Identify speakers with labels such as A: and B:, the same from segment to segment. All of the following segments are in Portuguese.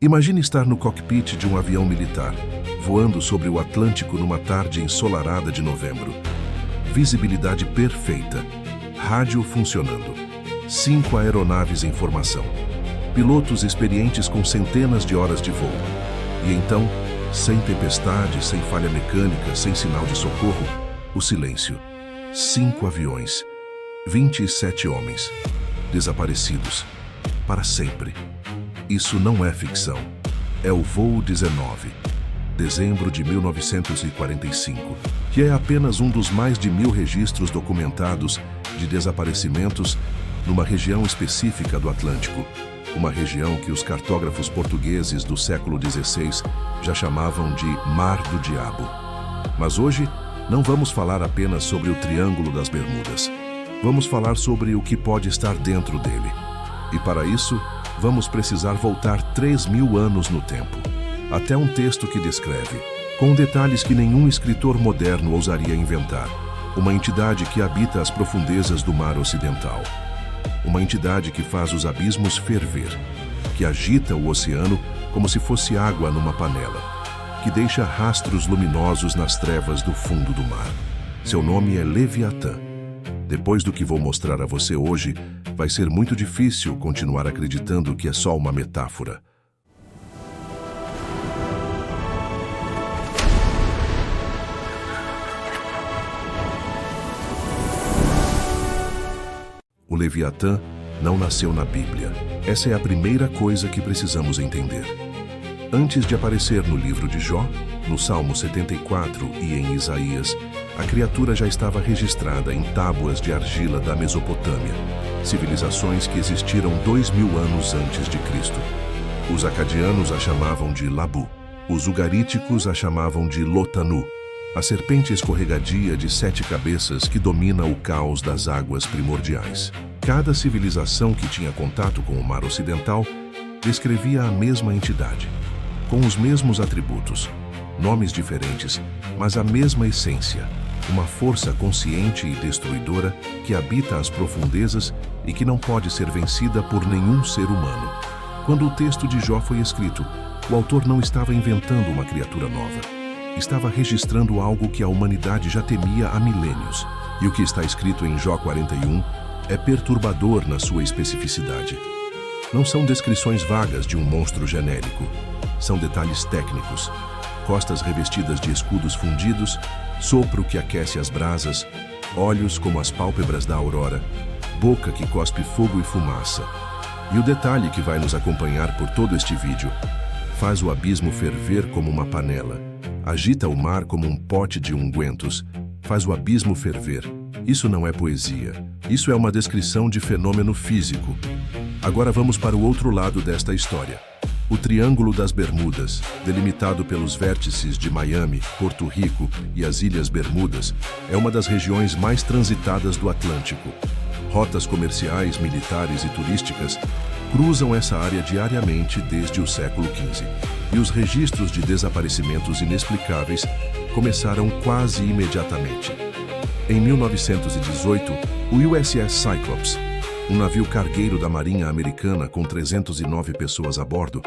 A: Imagine estar no cockpit de um avião militar, voando sobre o Atlântico numa tarde ensolarada de novembro. Visibilidade perfeita, rádio funcionando, 5 aeronaves em formação, pilotos experientes com centenas de horas de voo. E então, sem tempestade, sem falha mecânica, sem sinal de socorro, o silêncio. 5 aviões, 27 homens, desaparecidos, para sempre. Isso não é ficção. É o Voo 19, dezembro de 1945, que é apenas um dos mais de 1000 registros documentados de desaparecimentos numa região específica do Atlântico, uma região que os cartógrafos portugueses do século XVI já chamavam de Mar do Diabo. Mas hoje, não vamos falar apenas sobre o Triângulo das Bermudas. Vamos falar sobre o que pode estar dentro dele. E para isso, vamos precisar voltar 3000 anos no tempo, até um texto que descreve, com detalhes que nenhum escritor moderno ousaria inventar, uma entidade que habita as profundezas do mar ocidental. Uma entidade que faz os abismos ferver, que agita o oceano como se fosse água numa panela, que deixa rastros luminosos nas trevas do fundo do mar. Seu nome é Leviatã. Depois do que vou mostrar a você hoje, vai ser muito difícil continuar acreditando que é só uma metáfora. O Leviatã não nasceu na Bíblia. Essa é a primeira coisa que precisamos entender. Antes de aparecer no livro de Jó, no Salmo 74 e em Isaías, a criatura já estava registrada em tábuas de argila da Mesopotâmia, civilizações que existiram 2000 anos antes de Cristo. Os acadianos a chamavam de Labu, os ugaríticos a chamavam de Lotanu, a serpente escorregadia de 7 cabeças que domina o caos das águas primordiais. Cada civilização que tinha contato com o mar ocidental descrevia a mesma entidade, com os mesmos atributos, nomes diferentes, mas a mesma essência, uma força consciente e destruidora que habita as profundezas e que não pode ser vencida por nenhum ser humano. Quando o texto de Jó foi escrito, o autor não estava inventando uma criatura nova. Estava registrando algo que a humanidade já temia há milênios. E o que está escrito em Jó 41 é perturbador na sua especificidade. Não são descrições vagas de um monstro genérico. São detalhes técnicos. Costas revestidas de escudos fundidos, sopro que aquece as brasas, olhos como as pálpebras da aurora, boca que cospe fogo e fumaça. E o detalhe que vai nos acompanhar por todo este vídeo: faz o abismo ferver como uma panela, agita o mar como um pote de ungüentos, faz o abismo ferver. Isso não é poesia, isso é uma descrição de fenômeno físico. Agora vamos para o outro lado desta história. O Triângulo das Bermudas, delimitado pelos vértices de Miami, Porto Rico e as Ilhas Bermudas, é uma das regiões mais transitadas do Atlântico. Rotas comerciais, militares e turísticas cruzam essa área diariamente desde o século XV. E os registros de desaparecimentos inexplicáveis começaram quase imediatamente. Em 1918, o USS Cyclops, um navio cargueiro da Marinha Americana com 309 pessoas a bordo,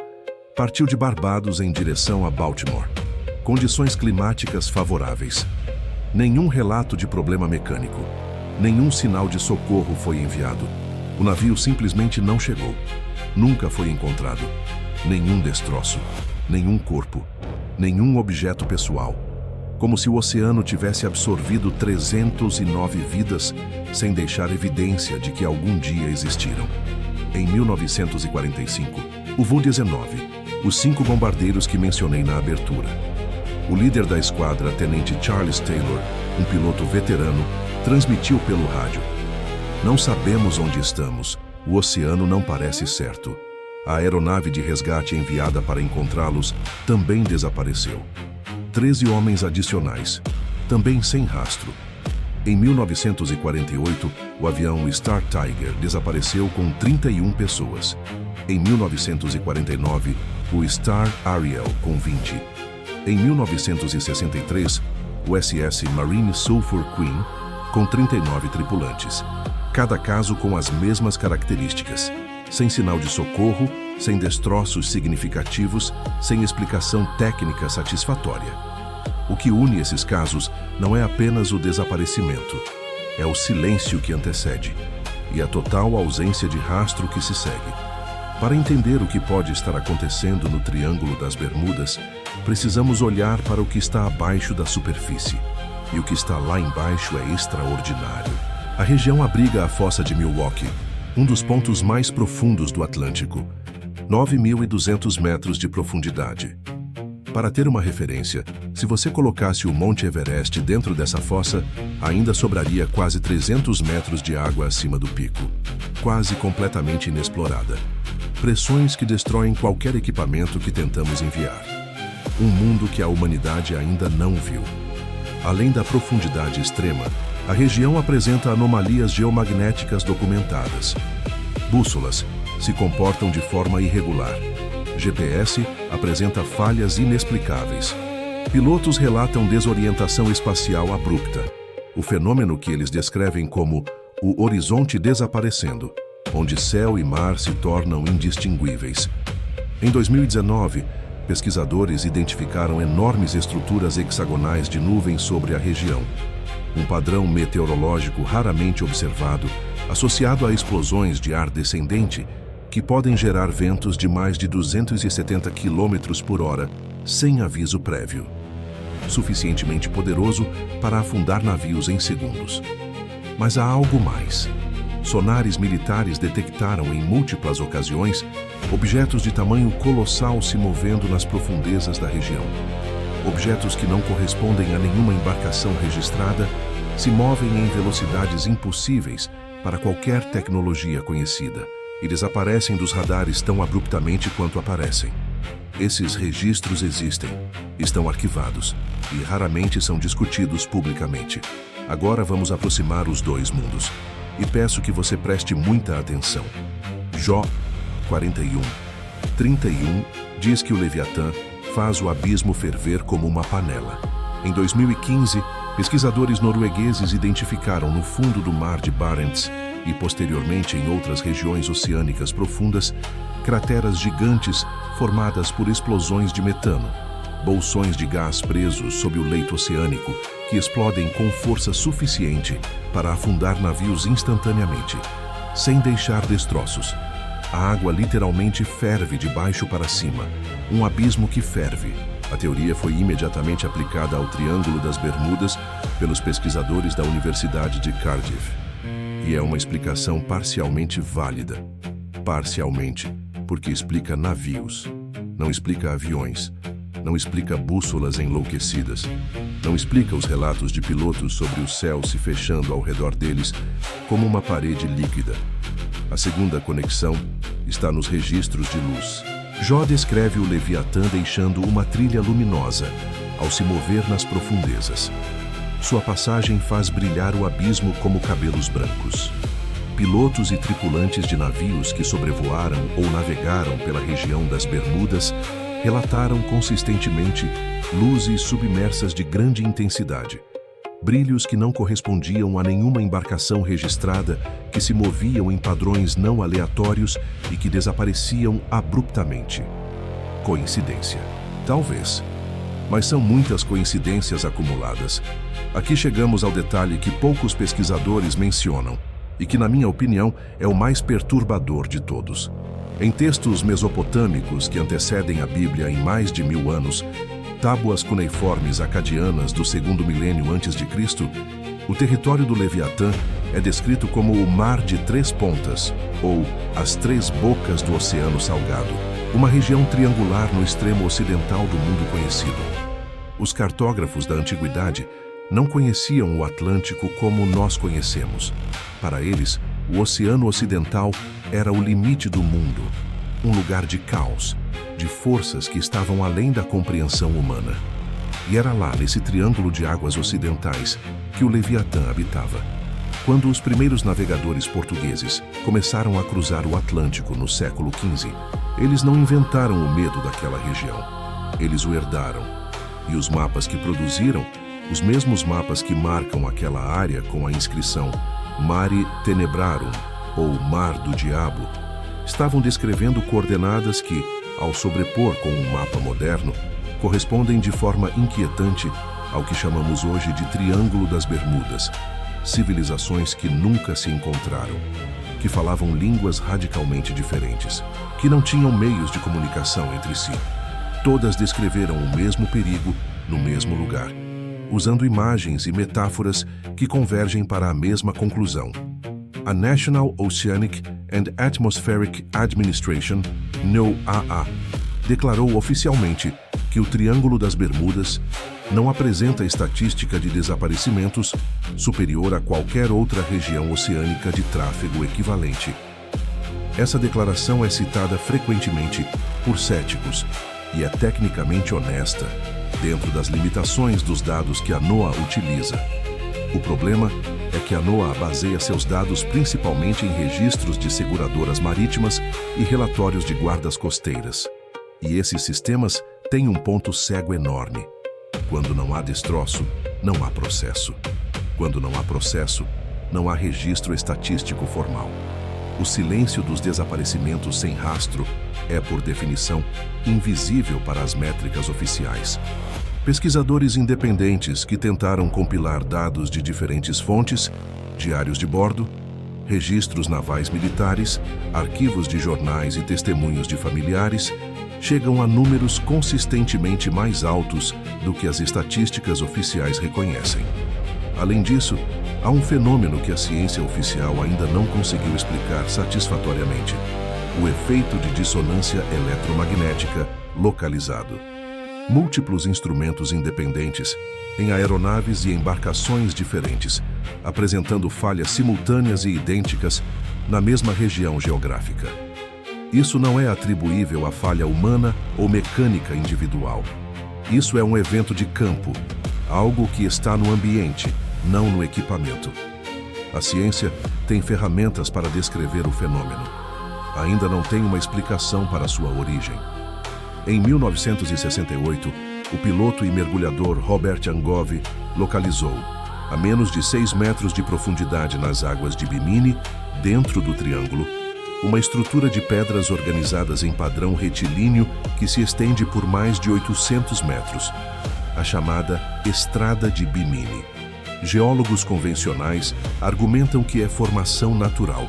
A: partiu de Barbados em direção a Baltimore. Condições climáticas favoráveis. Nenhum relato de problema mecânico. Nenhum sinal de socorro foi enviado. O navio simplesmente não chegou. Nunca foi encontrado. Nenhum destroço. Nenhum corpo. Nenhum objeto pessoal. Como se o oceano tivesse absorvido 309 vidas sem deixar evidência de que algum dia existiram. Em 1945, o Voo 19, os 5 bombardeiros que mencionei na abertura. O líder da esquadra, Tenente Charles Taylor, um piloto veterano, transmitiu pelo rádio: "Não sabemos onde estamos, o oceano não parece certo." A aeronave de resgate enviada para encontrá-los também desapareceu. 13 homens adicionais, também sem rastro. Em 1948, o avião Star Tiger desapareceu com 31 pessoas. Em 1949, o Star Ariel com 20. Em 1963, o SS Marine Sulphur Queen com 39 tripulantes. Cada caso com as mesmas características. sem sinal de socorro, sem destroços significativos, sem explicação técnica satisfatória. O que une esses casos não é apenas o desaparecimento, é o silêncio que antecede e a total ausência de rastro que se segue. Para entender o que pode estar acontecendo no Triângulo das Bermudas, precisamos olhar para o que está abaixo da superfície. E o que está lá embaixo é extraordinário. A região abriga a Fossa de Milwaukee, um dos pontos mais profundos do Atlântico, 9.200 metros de profundidade. Para ter uma referência, se você colocasse o Monte Everest dentro dessa fossa, ainda sobraria quase 300 metros de água acima do pico, quase completamente inexplorada. Pressões que destroem qualquer equipamento que tentamos enviar. Um mundo que a humanidade ainda não viu. Além da profundidade extrema, a região apresenta anomalias geomagnéticas documentadas. Bússolas se comportam de forma irregular. GPS apresenta falhas inexplicáveis. Pilotos relatam desorientação espacial abrupta, o fenômeno que eles descrevem como o horizonte desaparecendo, onde céu e mar se tornam indistinguíveis. Em 2019, pesquisadores identificaram enormes estruturas hexagonais de nuvens sobre a região, um padrão meteorológico raramente observado, associado a explosões de ar descendente que podem gerar ventos de mais de 270 km por hora sem aviso prévio, suficientemente poderoso para afundar navios em segundos. Mas há algo mais. Sonares militares detectaram em múltiplas ocasiões objetos de tamanho colossal se movendo nas profundezas da região. Objetos que não correspondem a nenhuma embarcação registrada se movem em velocidades impossíveis para qualquer tecnologia conhecida e desaparecem dos radares tão abruptamente quanto aparecem. Esses registros existem, estão arquivados e raramente são discutidos publicamente. Agora vamos aproximar os dois mundos e peço que você preste muita atenção. Jó 41:31 diz que o Leviatã faz o abismo ferver como uma panela. Em 2015, pesquisadores noruegueses identificaram no fundo do mar de Barents e posteriormente em outras regiões oceânicas profundas, crateras gigantes formadas por explosões de metano, bolsões de gás presos sob o leito oceânico que explodem com força suficiente para afundar navios instantaneamente, sem deixar destroços. A água literalmente ferve de baixo para cima, um abismo que ferve. A teoria foi imediatamente aplicada ao Triângulo das Bermudas pelos pesquisadores da Universidade de Cardiff. E é uma explicação parcialmente válida. Parcialmente, porque explica navios, não explica aviões, não explica bússolas enlouquecidas, não explica os relatos de pilotos sobre o céu se fechando ao redor deles como uma parede líquida. A segunda conexão está nos registros de luz. Jó descreve o Leviatã deixando uma trilha luminosa ao se mover nas profundezas. Sua passagem faz brilhar o abismo como cabelos brancos. Pilotos e tripulantes de navios que sobrevoaram ou navegaram pela região das Bermudas relataram consistentemente luzes submersas de grande intensidade, brilhos que não correspondiam a nenhuma embarcação registrada, que se moviam em padrões não aleatórios e que desapareciam abruptamente. Coincidência? Talvez. Mas são muitas coincidências acumuladas. Aqui chegamos ao detalhe que poucos pesquisadores mencionam e que, na minha opinião, é o mais perturbador de todos. Em textos mesopotâmicos que antecedem a Bíblia em mais de 1000 anos, tábuas cuneiformes acadianas do segundo milênio antes de Cristo, o território do Leviatã é descrito como o Mar de Três Pontas, ou as Três Bocas do Oceano Salgado, uma região triangular no extremo ocidental do mundo conhecido. Os cartógrafos da antiguidade não conheciam o Atlântico como nós conhecemos. Para eles, o Oceano Ocidental era o limite do mundo, um lugar de caos, de forças que estavam além da compreensão humana. E era lá, nesse triângulo de águas ocidentais, que o Leviatã habitava. Quando os primeiros navegadores portugueses começaram a cruzar o Atlântico no século XV, eles não inventaram o medo daquela região. Eles o herdaram. E os mapas que produziram, os mesmos mapas que marcam aquela área com a inscrição Mare Tenebrarum, ou Mar do Diabo, estavam descrevendo coordenadas que, ao sobrepor com um mapa moderno, correspondem de forma inquietante ao que chamamos hoje de Triângulo das Bermudas, civilizações que nunca se encontraram, que falavam línguas radicalmente diferentes, que não tinham meios de comunicação entre si. Todas descreveram o mesmo perigo no mesmo lugar, usando imagens e metáforas que convergem para a mesma conclusão. A National Oceanic and Atmospheric Administration, NOAA, declarou oficialmente que o Triângulo das Bermudas não apresenta estatística de desaparecimentos superior a qualquer outra região oceânica de tráfego equivalente. Essa declaração é citada frequentemente por céticos e é tecnicamente honesta, dentro das limitações dos dados que a NOAA utiliza. O problema é que a NOAA baseia seus dados principalmente em registros de seguradoras marítimas e relatórios de guardas costeiras. E esses sistemas têm um ponto cego enorme. Quando não há destroço, não há processo. Quando não há processo, não há registro estatístico formal. O silêncio dos desaparecimentos sem rastro é, por definição, invisível para as métricas oficiais. Pesquisadores independentes que tentaram compilar dados de diferentes fontes, diários de bordo, registros navais militares, arquivos de jornais e testemunhos de familiares, chegam a números consistentemente mais altos do que as estatísticas oficiais reconhecem. Além disso, há um fenômeno que a ciência oficial ainda não conseguiu explicar satisfatoriamente: o efeito de dissonância eletromagnética localizado. Múltiplos instrumentos independentes, em aeronaves e embarcações diferentes, apresentando falhas simultâneas e idênticas na mesma região geográfica. Isso não é atribuível à falha humana ou mecânica individual. Isso é um evento de campo, algo que está no ambiente, não no equipamento. A ciência tem ferramentas para descrever o fenômeno. Ainda não tem uma explicação para sua origem. Em 1968, o piloto e mergulhador Robert Angove localizou, a menos de 6 metros de profundidade nas águas de Bimini, dentro do triângulo, uma estrutura de pedras organizadas em padrão retilíneo que se estende por mais de 800 metros, a chamada Estrada de Bimini. Geólogos convencionais argumentam que é formação natural.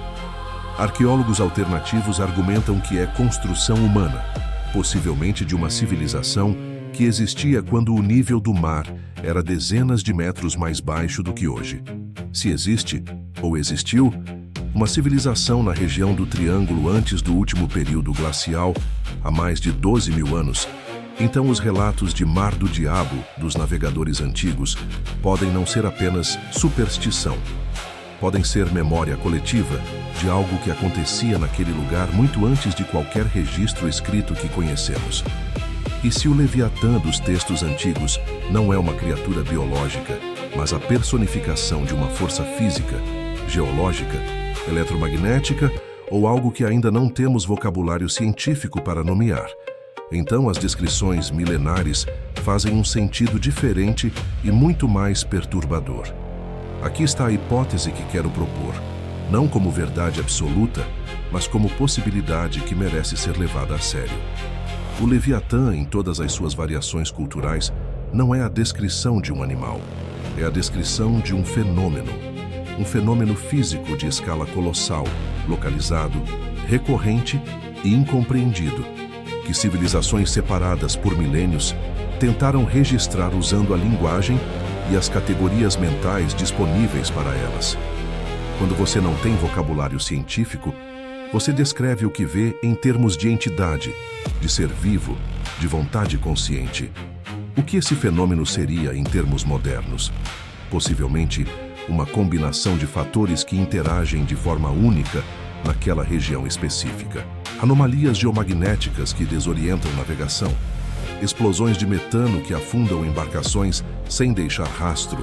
A: Arqueólogos alternativos argumentam que é construção humana, possivelmente de uma civilização que existia quando o nível do mar era dezenas de metros mais baixo do que hoje. Se existe, ou existiu, uma civilização na região do Triângulo antes do último período glacial, há mais de 12 mil anos, então os relatos de Mar do Diabo dos navegadores antigos podem não ser apenas superstição. Podem ser memória coletiva de algo que acontecia naquele lugar muito antes de qualquer registro escrito que conhecemos. E se o Leviatã dos textos antigos não é uma criatura biológica, mas a personificação de uma força física, geológica, eletromagnética ou algo que ainda não temos vocabulário científico para nomear, então as descrições milenares fazem um sentido diferente e muito mais perturbador. Aqui está a hipótese que quero propor, não como verdade absoluta, mas como possibilidade que merece ser levada a sério. O Leviatã, em todas as suas variações culturais, não é a descrição de um animal, é a descrição de um fenômeno físico de escala colossal, localizado, recorrente e incompreendido, que civilizações separadas por milênios tentaram registrar usando a linguagem e as categorias mentais disponíveis para elas. Quando você não tem vocabulário científico, você descreve o que vê em termos de entidade, de ser vivo, de vontade consciente. O que esse fenômeno seria em termos modernos? Possivelmente, uma combinação de fatores que interagem de forma única naquela região específica. Anomalias geomagnéticas que desorientam navegação, explosões de metano que afundam embarcações sem deixar rastro,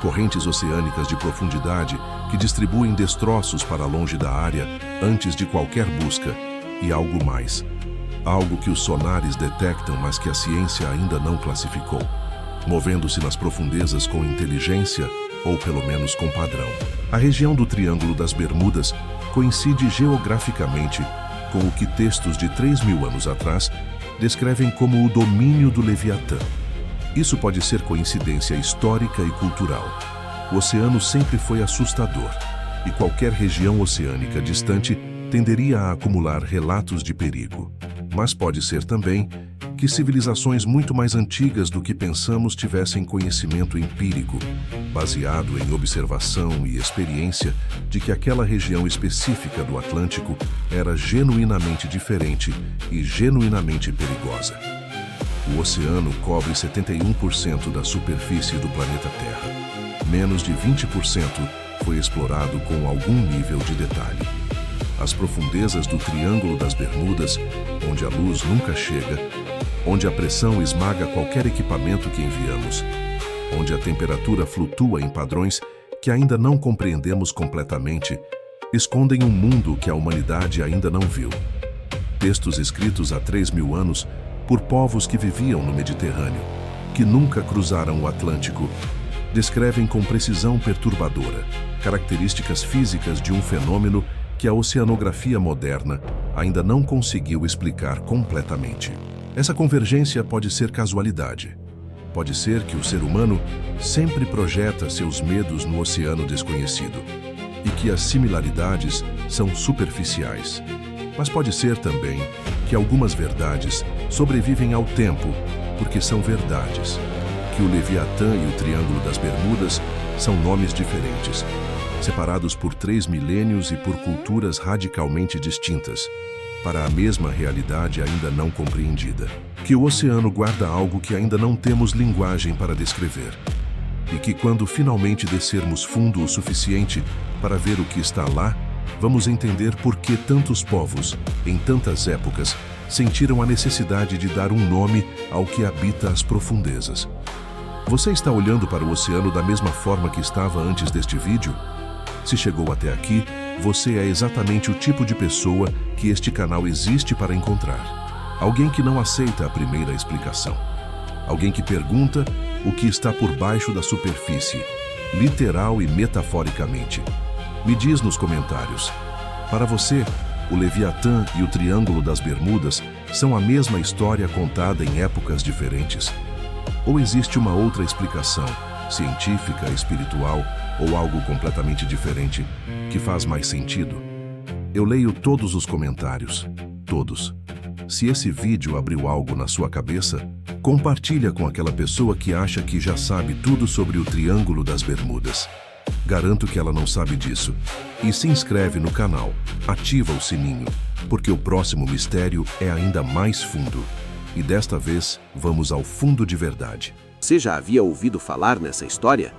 A: correntes oceânicas de profundidade que distribuem destroços para longe da área antes de qualquer busca, e algo mais. Algo que os sonares detectam, mas que a ciência ainda não classificou, movendo-se nas profundezas com inteligência ou pelo menos com padrão. A região do Triângulo das Bermudas coincide geograficamente com o que textos de 3.000 anos atrás descrevem como o domínio do Leviatã. Isso pode ser coincidência histórica e cultural. O oceano sempre foi assustador, e qualquer região oceânica distante tenderia a acumular relatos de perigo. Mas pode ser também que civilizações muito mais antigas do que pensamos tivessem conhecimento empírico, baseado em observação e experiência de que aquela região específica do Atlântico era genuinamente diferente e genuinamente perigosa. O oceano cobre 71% da superfície do planeta Terra. Menos de 20% foi explorado com algum nível de detalhe. As profundezas do Triângulo das Bermudas, onde a luz nunca chega, onde a pressão esmaga qualquer equipamento que enviamos, onde a temperatura flutua em padrões que ainda não compreendemos completamente, escondem um mundo que a humanidade ainda não viu. Textos escritos há 3.000 anos por povos que viviam no Mediterrâneo, que nunca cruzaram o Atlântico, descrevem com precisão perturbadora características físicas de um fenômeno que a oceanografia moderna ainda não conseguiu explicar completamente. Essa convergência pode ser casualidade. Pode ser que o ser humano sempre projeta seus medos no oceano desconhecido e que as similaridades são superficiais. Mas pode ser também que algumas verdades sobrevivem ao tempo porque são verdades, que o Leviatã e o Triângulo das Bermudas são nomes diferentes, separados por 3 milênios e por culturas radicalmente distintas, para a mesma realidade ainda não compreendida. Que o oceano guarda algo que ainda não temos linguagem para descrever. E que quando finalmente descermos fundo o suficiente para ver o que está lá, vamos entender por que tantos povos, em tantas épocas, sentiram a necessidade de dar um nome ao que habita as profundezas. Você está olhando para o oceano da mesma forma que estava antes deste vídeo? Se chegou até aqui, você é exatamente o tipo de pessoa que este canal existe para encontrar. Alguém que não aceita a primeira explicação. Alguém que pergunta o que está por baixo da superfície, literal e metaforicamente. Me diz nos comentários. Para você, o Leviatã e o Triângulo das Bermudas são a mesma história contada em épocas diferentes? Ou existe uma outra explicação, científica, espiritual ou algo completamente diferente, que faz mais sentido? Eu leio todos os comentários, todos. Se esse vídeo abriu algo na sua cabeça, compartilha com aquela pessoa que acha que já sabe tudo sobre o Triângulo das Bermudas. Garanto que ela não sabe disso. E se inscreve no canal, ativa o sininho, porque o próximo mistério é ainda mais fundo. E desta vez, vamos ao fundo de verdade.
B: Você já havia ouvido falar nessa história?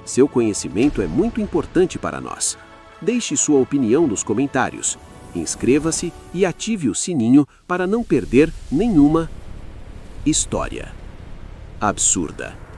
B: Seu conhecimento é muito importante para nós. Deixe sua opinião nos comentários. Inscreva-se e ative o sininho para não perder nenhuma história absurda.